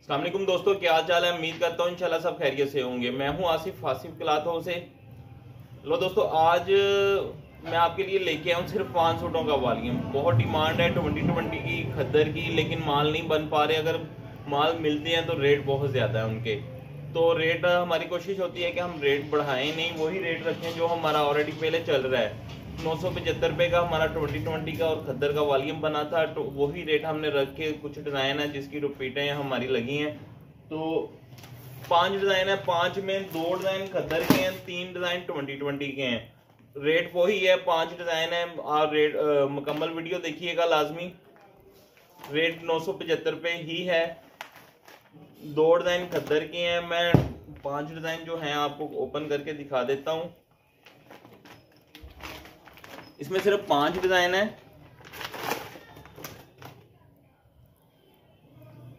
अस्सलाम वालेकुम दोस्तों, क्या हाल चाल है। उम्मीद करता हूँ इंशाल्लाह सब खैरियत से होंगे। मैं हूँ आसिफ क्लॉथ हाउस से। लो दोस्तों, आज मैं आपके लिए लेके आया हूँ सिर्फ 5 सूटों का वॉल्यूम। बहुत डिमांड है 2020 की खद्दर की, लेकिन माल नहीं बन पा रहे। अगर माल मिलते हैं तो रेट बहुत ज़्यादा है उनके। तो रेट हमारी कोशिश होती है कि हम रेट बढ़ाएं नहीं, वही रेट रखें जो हमारा ऑलरेडी पहले चल रहा है। 975 रुपये का हमारा 2020 का और खद्दर का वॉल्यूम बना था, तो वही रेट हमने रख के कुछ डिज़ाइन है जिसकी रिपीटें हमारी लगी हैं। तो 5 डिज़ाइन है, 5 में 2 डिज़ाइन खद्दर के हैं, 3 डिज़ाइन 2020 के हैं। रेट वही है, 5 डिज़ाइन है। आप रेट मुकम्मल वीडियो देखिएगा लाजमी। रेट 975 रुपये ही है। 2 डिज़ाइन खद्दर के हैं। मैं 5 डिज़ाइन जो हैं आपको ओपन करके दिखा देता हूँ। इसमें सिर्फ 5 डिज़ाइन है,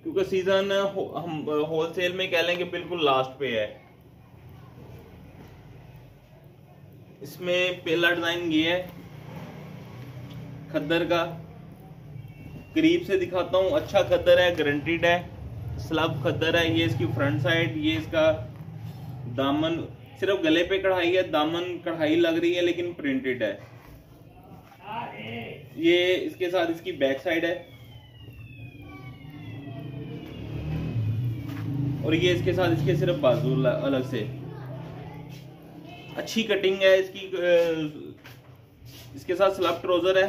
क्योंकि सीजन हम होलसेल में कह लें कि बिल्कुल लास्ट पे है। इसमें पहला डिजाइन ये है खद्दर का। करीब से दिखाता हूँ। अच्छा खद्दर है, गारंटीड है, स्लब खद्दर है। ये इसकी फ्रंट साइड, ये इसका दामन सिर्फ गले पे कढ़ाई है, दामन कढ़ाई लग रही है लेकिन प्रिंटेड है। ये इसके साथ इसकी बैक साइड है, और ये इसके साथ इसके सिर्फ बाजू अलग से। अच्छी कटिंग है इसकी। इसके साथ स्लब ट्राउजर है,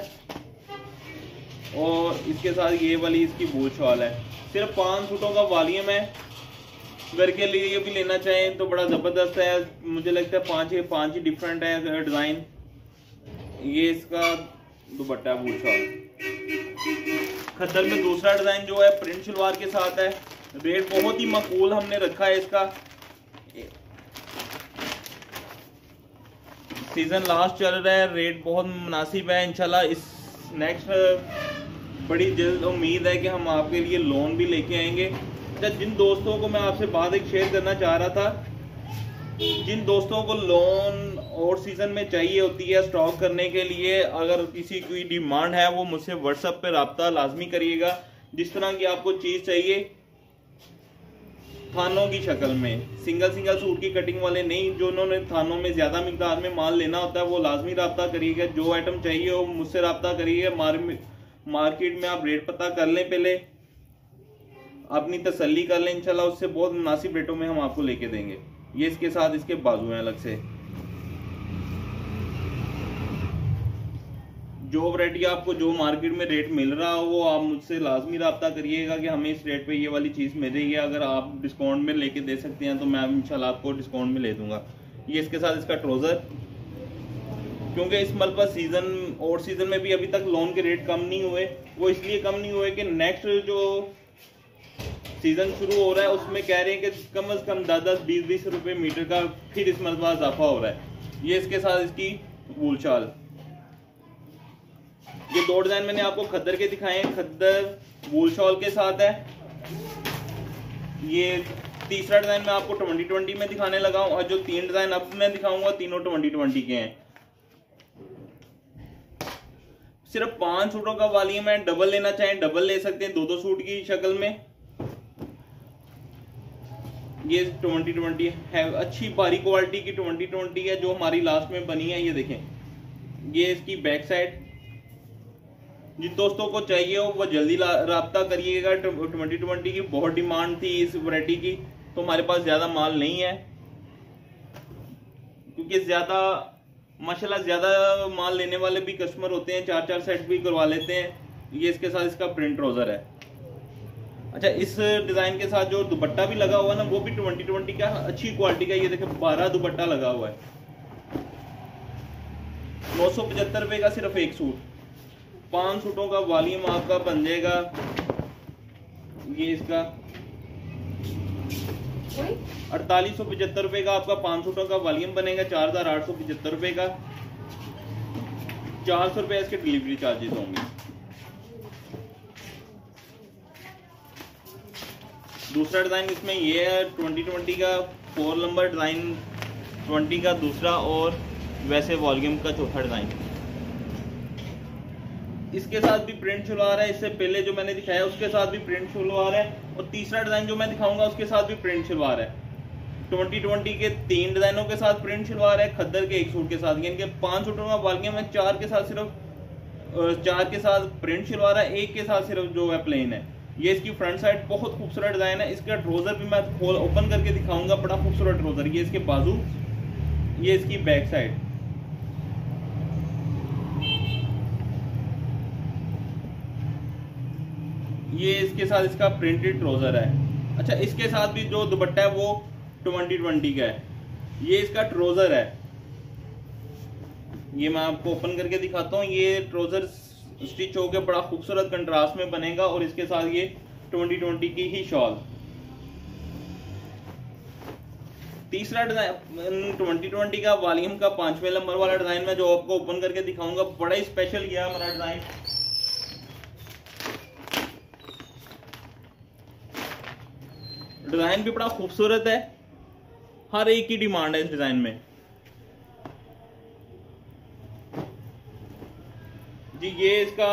और इसके साथ ये वाली इसकी बूट शॉल है। सिर्फ 5 सूटों का वॉल्यूम है। घर के लिए भी लेना चाहें तो बड़ा जबरदस्त है। मुझे लगता है 5 ही डिफरेंट है डिजाइन। ये इसका दुपट्टा बूट शॉल। खद्दर में दूसरा डिजाइन जो है प्रिंट शलवार के साथ है। रेट बहुत ही माकूल हमने रखा है इसका। सीजन लास्ट चल रहा है, रेट बहुत मुनासिब है। इंशाल्लाह इस नेक्स्ट बड़ी जल्द उम्मीद है कि हम आपके लिए लोन भी लेके आएंगे। जिन दोस्तों को मैं आपसे बात एक शेयर करना चाह रहा था, जिन दोस्तों को लोन और सीजन में चाहिए होती है स्टॉक करने के लिए, अगर किसी की डिमांड है वो मुझसे व्हाट्सएप पे रब्ता लाजमी करिएगा। जिस तरह की आपको चीज चाहिए, थानों की शक्ल में, सिंगल सूट की कटिंग वाले नहीं, जो उन्होंने थानों में ज्यादा मिकदार में माल लेना होता है वो लाजमी रब्ता करिएगा। जो आइटम चाहिए वो मुझसे रब्ता करिएगा। मार्केट में आप रेट पता कर लें, पहले अपनी तसल्ली कर लें। इंशाल्लाह उससे बहुत मुनासिब रेटों में हम आपको लेके देंगे। ये इसके साथ इसके बाजू हैं अलग से। जो वैरायटी आपको जो मार्केट में रेट मिल रहा हो वो आप मुझसे लाजमी रब्ता करिएगा कि हमें इस रेट पे ये वाली चीज़ मिल रही है। अगर आप डिस्काउंट में लेके दे सकते हैं तो मैं इंशाल्लाह आपको डिस्काउंट में ले दूंगा। ये इसके साथ इसका ट्राउज़र। क्योंकि इस मलबा सीजन और सीजन में भी अभी तक लोन के रेट कम नहीं हुए। वो इसलिए कम नहीं हुए कि नेक्स्ट जो सीजन शुरू हो रहा है उसमें कह रहे हैं कि कम से कम 10-20 रुपए मीटर का फिर इस मलबा इजाफा हो रहा है। ये इसके साथ इसकी वूल शाल। ये 2 डिजाइन मैंने आपको खद्दर के दिखाए हैं, खद्दर वूल शॉल के साथ है। ये तीसरा डिजाइन मैं आपको 2020 में दिखाने लगा हूं, और जो 3 डिजाइन अब मैं दिखाऊंगा तीनों 2020 के हैं। सिर्फ 5 सूटों का वॉल्यूम है। डबल लेना चाहें डबल ले सकते हैं, 2-2 सूट की शक्ल में। ये 2020 है, अच्छी भारी क्वालिटी की 2020 है जो हमारी लास्ट में बनी है। ये देखें, ये इसकी बैक साइड। जिन दोस्तों को चाहिए हो वो जल्दी राब्ता करिएगा। 2020 की बहुत डिमांड थी इस वैरायटी की, तो हमारे पास ज्यादा माल नहीं है, क्योंकि ज्यादा माशाल्लाह ज्यादा माल लेने वाले भी कस्टमर होते हैं, 4-4 सेट भी करवा लेते हैं। ये इसके साथ इसका प्रिंट ट्राउजर है। अच्छा, इस डिजाइन के साथ जो दुपट्टा भी लगा हुआ है ना, वो भी 2020 का अच्छी क्वालिटी का। ये देखें 12 दुपट्टा लगा हुआ है। 975 रुपए का सिर्फ एक सूट। 5 सूटों का वॉल्यूम आपका बन जाएगा। ये इसका 4875 रुपए का आपका 5 सूटों का वॉल्यूम बनेगा। 4875 रुपए का। 400 रुपए इसके डिलीवरी चार्जेस होंगे। दूसरा डिजाइन इसमें ये है 2020 का 4 नंबर डिजाइन, 20 का दूसरा, और वैसे वॉल्यूम का चौथा डिजाइन। इसके साथ भी प्रिंट शलवार है। इससे पहले जो मैंने दिखाया उसके साथ भी प्रिंट शलवार है। और तीसरा डिजाइन जो मैं दिखाऊंगा उसके साथ भी प्रिंट शलवार है। 2020 के 3 डिजाइनों के साथ प्रिंट शलवार है, खद्दर के 1 सूट के साथ, यानी कि 5 सूटों का बालियां में 4 के साथ सिर्फ 4 के साथ प्रिंट शलवार है, 1 के साथ सिर्फ जो है प्लेन है। ये इसकी फ्रंट साइड बहुत खूबसूरत डिजाइन है। इसका ट्राउजर भी मैं खोल ओपन करके दिखाऊंगा, बड़ा खूबसूरत ट्राउजर। ये इसके बाजू, ये इसकी बैक साइड। ये इसके साथ इसका प्रिंटेड ट्राउजर है। अच्छा, इसके साथ भी जो दुपट्टा है वो 2020 का है। ये इसका ट्राउजर है, ये मैं आपको ओपन करके दिखाता हूँ। ये ट्राउजर स्टिच होकर बड़ा खूबसूरत कंट्रास्ट में बनेगा और इसके साथ ये 2020 की ही शॉल। तीसरा डिजाइन 2020 का वॉल्यूम का 5वें नंबर वाला डिजाइन में जो आपको ओपन करके दिखाऊंगा, बड़ा ही स्पेशल किया हमारा डिजाइन। डिजाइन भी बड़ा खूबसूरत है, हर एक की डिमांड है इस डिजाइन में जी। ये इसका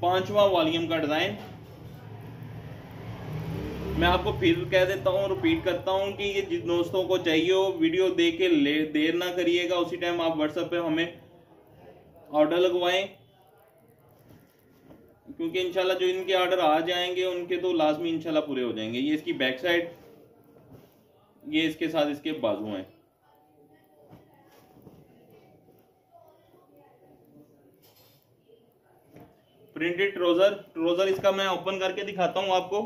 5वां वॉल्यूम का डिजाइन। मैं आपको फिर कह देता हूँ, रिपीट करता हूँ कि ये जिन दोस्तों को चाहिए हो वीडियो देख के देर ना करिएगा, उसी टाइम आप व्हाट्सएप पे हमें ऑर्डर लगवाएं, क्योंकि इंशाल्लाह जो इनके ऑर्डर आ जाएंगे उनके तो लाजमी इंशाल्लाह पूरे हो जाएंगे। ये इसकी बैक साइड, ये इसके साथ इसके बाजू हैं। प्रिंटेड ट्राउजर इसका मैं ओपन करके दिखाता हूं आपको।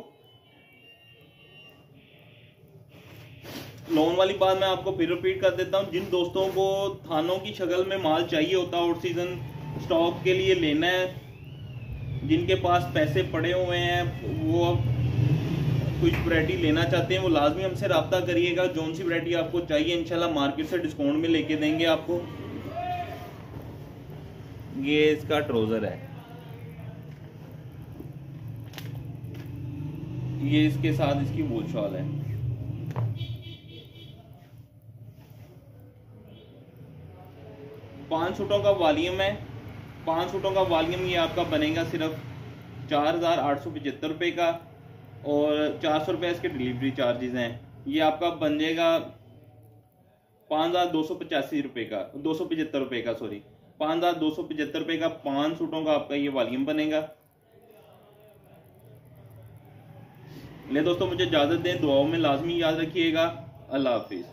लोन वाली बात मैं आपको फिर रिपीट कर देता हूं, जिन दोस्तों को थानों की शक्ल में माल चाहिए होता है, आउट सीजन स्टॉक के लिए लेना है, जिनके पास पैसे पड़े हुए हैं, वो कुछ वैरायटी लेना चाहते हैं, वो लाजमी हमसे रब्ता करिएगा। जौन सी वैरायटी आपको चाहिए इंशाल्लाह मार्केट से डिस्काउंट में लेके देंगे आपको। ये इसका ट्राउजर है, ये इसके साथ इसकी वूल शॉल है। पांच सूटों का वॉल्यूम है। 5 सूटों का वॉल्यूम ये आपका बनेगा सिर्फ 4,875 रुपये का, और 400 रुपये इसके डिलीवरी चार्जेस हैं। ये आपका बन जाएगा 5,285 रुपये का, 275 रुपये का, सॉरी 5,275 रुपये का 5 सूटों का आपका ये वॉल्यूम बनेगा। ले दोस्तों, मुझे इजाजत दें, दुआओं में लाजमी याद रखिएगा। अल्लाह हाफिज।